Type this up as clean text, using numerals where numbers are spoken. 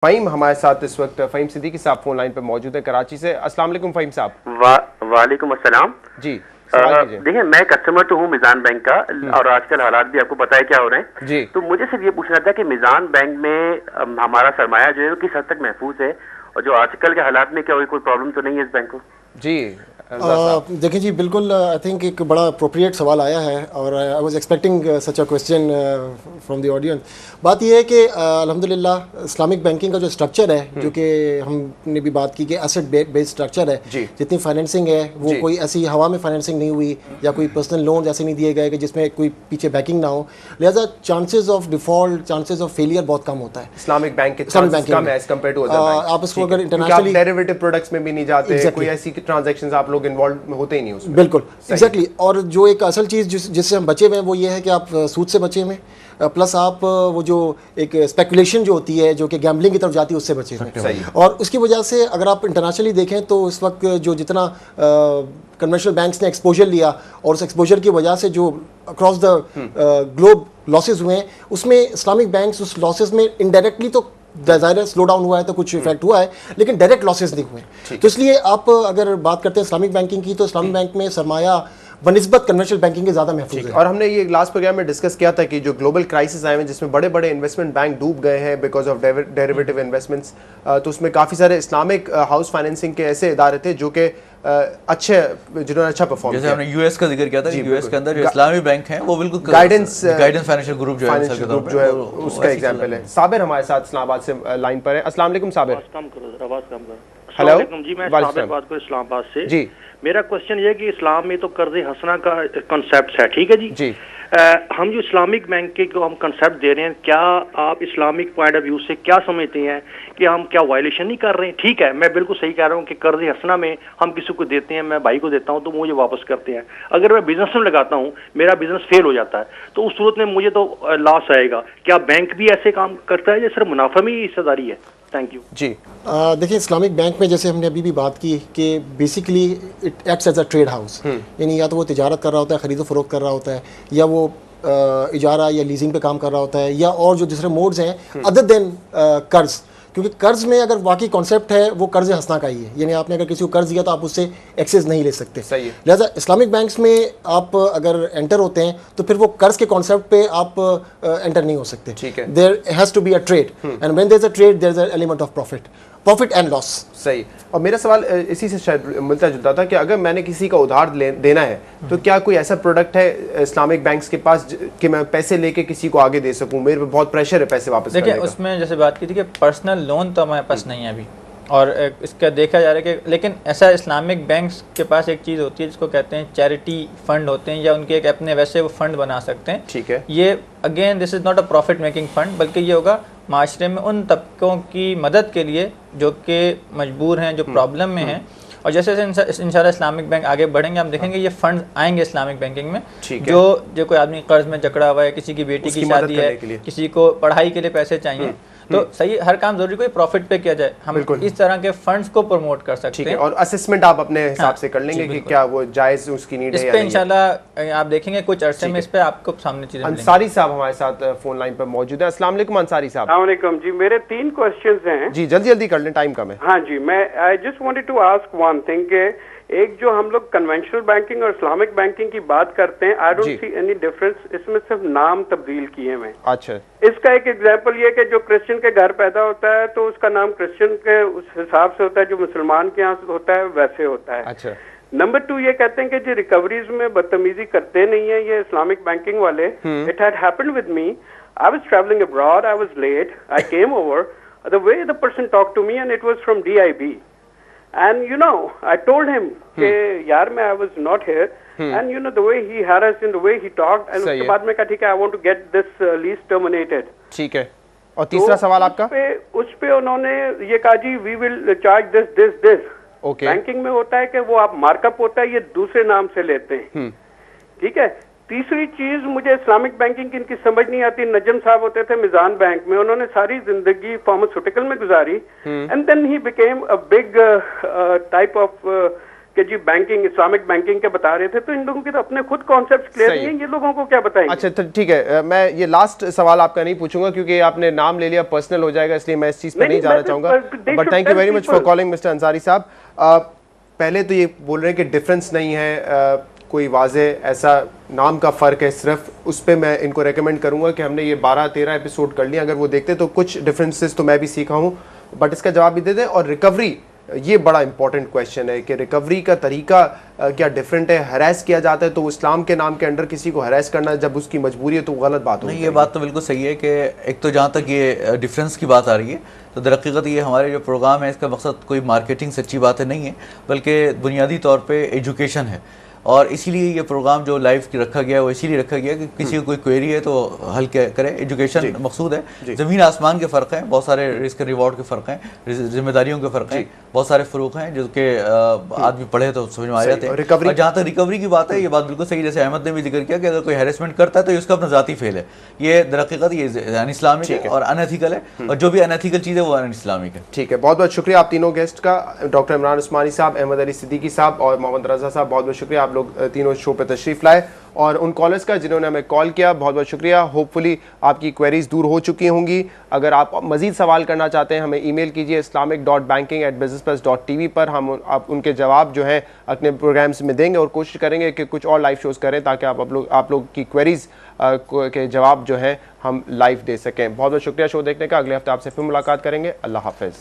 फ़हीम हमारे साथ इस वक्त फ़हीम सिद्दीकी साहब फोन लाइन पे मौजूद है कराची से। अस्सलाम वालेकुम फ़हीम साहब। वालेकुम अस्सलाम जी सवाल कीजिए। देखिए, मैं कस्टमर तो हूँ मिजान बैंक का, और आजकल हालात भी आपको पता है क्या हो रहे हैं। जी तो मुझे सिर्फ ये पूछना था कि मिजान बैंक में हमारा सरमाया जो है वो किस हद तक महफूज है, और जो आजकल के हालात में क्या कोई प्रॉब्लम तो नहीं है इस बैंक को। जी देखिए जी, बिल्कुल आई थिंक एक बड़ा अप्रोप्रिएट सवाल आया है और I was expecting such a question from the audience. बात यह है कि अल्हम्दुलिल्लाह इस्लामिक बैंकिंग का जो स्ट्रक्चर है, जो कि हमने भी बात की कि एसेट बेस्ड स्ट्रक्चर है, जितनी फाइनेंसिंग है वो कोई ऐसी हवा में फाइनेंसिंग नहीं हुई या कोई पर्सनल लोन ऐसे नहीं दिए गए कि जिसमें कोई पीछे बैकिंग ना हो, लिहाजा chances of default, chances of failure बहुत कम होता है इस्लामिक बैंक के चांसेस कम है as compare to other bank. आप इसको अगर इंटरनेशनली डेरिवेटिव प्रोडक्ट्स में भी नहीं जाते, कोई ऐसी ट्रांजैक्शंस आप लोग इन्वॉल्व होते ही नहीं उसमें। बिल्कुल एग्जैक्टली। और जो एक असल चीज़ जिससे हम बचे हुए हैं वो ये है कि आप सूद से बचे हुए, प्लस आप वो जो एक स्पेकुलेशन जो होती है जो कि गैम्बलिंग की तरफ जाती है उससे बचे हुए। और उसकी वजह से अगर आप इंटरनेशनली देखें तो इस वक्त जो जितना कन्वेंशनल बैंक्स ने एक्सपोजर लिया और उस एक्सपोजर की वजह से जो अक्रॉस द ग्लोब लॉसेज हुए हैं, उसमें इस्लामिक बैंक्स उस लॉसेज में इनडायरेक्टली तो ज़ाहिर स्लो डाउन हुआ है तो कुछ इफेक्ट हुआ है, लेकिन डायरेक्ट लॉसेस नहीं हुए। तो इसलिए आप अगर बात करते हैं इस्लामिक बैंकिंग की, तो इस्लामिक बैंक में सरमाया बनिस्बत कन्वेंशनल बैंकिंग के ज़्यादा महफूज है। और हमने ये लास्ट प्रोग्राम में डिस्कस किया था कि जो ग्लोबल क्राइसिस आए हैं जिसमें बड़े बड़े इन्वेस्टमेंट बैंक डूब गए हैं बिकॉज ऑफ डेरिवेटिव इन्वेस्टमेंट्स, तो उसमें काफ़ी सारे इस्लामिक हाउस फाइनेंसिंग के ऐसे इदारे थे जो कि अच्छे जिन्होंने अच्छा परफॉर्म किया। जैसे हमने यूएस का जिक्र किया था, यूएस के अंदर जो इस्लामी बैंक हैं वो बिल्कुल गाइडेंस फाइनेंशियल ग्रुप जो है उसका एग्जांपल है। साबिर हमारे साथ इस्लामाबाद से लाइन पर है। अस्सलाम वालेकुम साबिर। हेलो जी, मैं साबिर बात करूं इस्लामाबाद से। जी, मेरा क्वेश्चन ये है कि इस्लाम में तो कर्ज हसना का कॉन्सेप्ट है, ठीक है जी। हम जो इस्लामिक बैंक के को हम कंसेप्ट दे रहे हैं, क्या आप इस्लामिक पॉइंट ऑफ व्यू से क्या समझते हैं कि हम क्या वायलेशन नहीं कर रहे हैं? ठीक है, मैं बिल्कुल सही कह रहा हूँ कि कर्ज हसना में हम किसी को देते हैं, मैं भाई को देता हूँ तो मुझे वापस करते हैं। अगर मैं बिजनेस में लगाता हूँ, मेरा बिजनेस फेल हो जाता है, तो उस सूरत में मुझे तो लॉस आएगा। क्या बैंक भी ऐसे काम करता है या सिर्फ मुनाफा में ही हिस्सेदारी है? थैंक यू जी। देखिए, इस्लामिक बैंक में जैसे हमने अभी भी बात की कि basically it acts as a trade house, यानी या तो वो तिजारत कर रहा होता है, ख़रीदो फरोख्त कर रहा होता है, या वो इजारा या लीजिंग पे काम कर रहा होता है, या और जो दूसरे मोड्स हैं अदर देन कर्ज। क्योंकि कर्ज में अगर वाकई कॉन्सेप्ट है वो कर्ज हंसना का ही है, यानी आपने अगर किसी को कर्ज दिया तो आप उससे एक्सेस नहीं ले सकते। सही है। लिहाजा इस्लामिक बैंक्स में आप अगर एंटर होते हैं तो फिर वो कर्ज के कॉन्सेप्ट पे आप एंटर नहीं हो सकते। ठीक है। There has to be a trade, and when there is a trade there is a element of profit and loss. सही। और मेरा सवाल इसी से शायद मिलता जुलता था कि अगर मैंने किसी का उधार देना है तो क्या कोई ऐसा प्रोडक्ट है इस्लामिक बैंक्स के पास कि मैं पैसे लेके किसी को आगे दे सकूं? मेरे पे बहुत प्रेशर है पैसे वापस करने का। देखिए, उसमें जैसे बात की थी कि पर्सनल लोन तो हमारे पास नहीं है अभी, और इसका देखा जा रहा है कि लेकिन ऐसा इस्लामिक बैंक्स के पास एक चीज़ होती है जिसको कहते हैं चैरिटी फंड होते हैं, या उनके एक अपने वैसे वो फंड बना सकते हैं। ठीक है। ये again this is not a profit making fund, बल्कि ये होगा माशरे में उन तबकों की मदद के लिए जो कि मजबूर हैं, जो प्रॉब्लम में हैं। और जैसे जैसे इंशाल्लाह इस्लामिक बैंक आगे बढ़ेंगे, हम देखेंगे ये फंड आएंगे इस्लामिक बैंकिंग में। जो कोई आदमी कर्ज में जकड़ा हुआ है, किसी की बेटी की शादी है, किसी को पढ़ाई के लिए पैसे चाहिए, तो सही हर काम जरूरी कोई प्रॉफिट पे किया जाए, हम इस तरह के फंड्स को प्रमोट कर सकते हैं। और असेसमेंट आप अपने हिसाब से कर लेंगे कि क्या वो जायज उसकी नीड है या नहीं। इंशाल्लाह आप देखेंगे कुछ अरसे में इस पे आपको सामने चीजें मिलेंगी। अंसारी साहब हमारे साथ फोन लाइन पर मौजूद है। अस्सलाम वालेकुम अंसारी साहब। अस्सलाम वालेकुम जी, मेरे 3 क्वेश्चंस हैं जी, जल्दी जल्दी कर लें, टाइम कम है। हाँ जी, मैं I just wanted to ask one thing के एक जो हम लोग कन्वेंशनल बैंकिंग और इस्लामिक बैंकिंग की बात करते हैं, I don't see any difference, इसमें सिर्फ नाम तब्दील किए हुए। अच्छा। इसका एक एग्जांपल ये कि जो क्रिश्चियन के घर पैदा होता है तो उसका नाम क्रिश्चियन के उस हिसाब से होता है, जो मुसलमान के यहाँ होता है वैसे होता है। अच्छा। नंबर 2 ये कहते हैं कि जो रिकवरीज में बदतमीजी करते नहीं है ये इस्लामिक बैंकिंग वाले। It had happened with me, I was travelling abroad, I was late, I came over, the way the person talk to me and it was from DIB, and you know I told him कि यार मैं I was not here, and you know the way he harassed and the way he talked, and उसके बाद में कहा ठीक है I want to get this lease terminated। ठीक है। और तीसरा सवाल आपका? उस पे उन्होंने ये कहा जी we will charge this। Okay. Banking में होता है कि वो आप मार्कअप होता है, ये दूसरे नाम से लेते हैं। ठीक है। तीसरी चीज मुझे इस्लामिक बैंकिंग की इनकी समझ नहीं आती। नजम साहब होते थे मिजान बैंक में, उन्होंने सारी जिंदगी फार्मास्यूटिकल में गुजारी, and then he became a big type of कि जी बैंकिंग इस्लामिक बैंकिंग के बता रहे थे, तो इन लोगों के तो अपने खुद कॉन्सेप्ट क्लियर नहीं है, ये लोगों को क्या बताएंगे? अच्छा तो ठीक है, मैं ये लास्ट सवाल आपका नहीं पूछूंगा क्योंकि आपने नाम ले लिया, पर्सनल हो जाएगा, इसलिए मैं इस चीज पर नहीं जाना चाहूंगा। But thank you very much for calling mister Ansari साहब। पहले तो ये बोल रहे हैं कि डिफरेंस नहीं है, कोई वाजे ऐसा नाम का फ़र्क है सिर्फ, उस पर मैं इनको रेकमेंड करूंगा कि हमने ये 12-13 एपिसोड कर लिया, अगर वो देखते तो कुछ डिफरेंसेस तो मैं भी सीखा हूँ, बट इसका जवाब भी दे दें। और रिकवरी, ये बड़ा इंपॉर्टेंट क्वेश्चन है कि रिकवरी का तरीका क्या डिफरेंट है। हरास किया जाता है तो इस्लाम के नाम के अंडर किसी को हरास करना जब उसकी मजबूरी है तो गलत बात होगी। नहीं, ये बात तो बिल्कुल सही है कि एक तो जहाँ तक ये डिफरेंस की बात आ रही है तो दरअकीकत ये हमारे जो प्रोग्राम है इसका मकसद कोई मार्केटिंग सच्ची बातें नहीं है, बल्कि बुनियादी तौर पे एजुकेशन है। और इसीलिए ये प्रोग्राम जो लाइव रखा गया है वो इसीलिए रखा गया कि किसी को कोई क्वेरी है तो हल करे। एजुकेशन मकसूद है। ज़मीन आसमान के फ़र्क हैं, बहुत सारे रिस्क रिवॉर्ड के फ़र्क हैं, जिम्मेदारियों के फ़र्क हैं, बहुत सारे फ़रूक हैं जो कि आदमी पढ़े तो समझ में आ जाते हैं। और जहाँ तक रिकवरी की बात है, ये बात बिल्कुल सही, जैसे अहमद ने भी जिक्र किया कि अगर कोई हैरेसमेंट करता है तो उसका अपना ज़ाती फेल है। ये दरअकीकत ये अनइस्लामिक है और अनएथिकल है, और जो भी अनएथिकल चीज़ है वो अनइस्लामिक है। ठीक है, बहुत बहुत शुक्रिया आप तीनों गेस्ट का, डॉक्टर इमरान उस्मानी साहब, अहमद अली सिद्दीकी साहब और मोहम्मद रजा साहब, बहुत बहुत शुक्रिया आप लोग तीनों शो पे तशरीफ लाए। और उन कॉलर्स का जिन्होंने हमें कॉल किया, बहुत बहुत शुक्रिया। होपफुली आपकी क्वेरीज दूर हो चुकी होंगी। अगर आप मजीद सवाल करना चाहते हैं हमें ईमेल कीजिए islamic.banking@businessplus.tv पर। हम आप उनके जवाब जो है अपने प्रोग्राम्स में देंगे और कोशिश करेंगे कि कुछ और लाइव शोज़ करें ताकि आप लोग की क्वेरीज के जवाब जो है हम लाइव दे सकें। बहुत बहुत शुक्रिया शो देखने का। अगले हफ्ते आपसे फिर मुलाकात करेंगे। अल्लाह हाफिज़।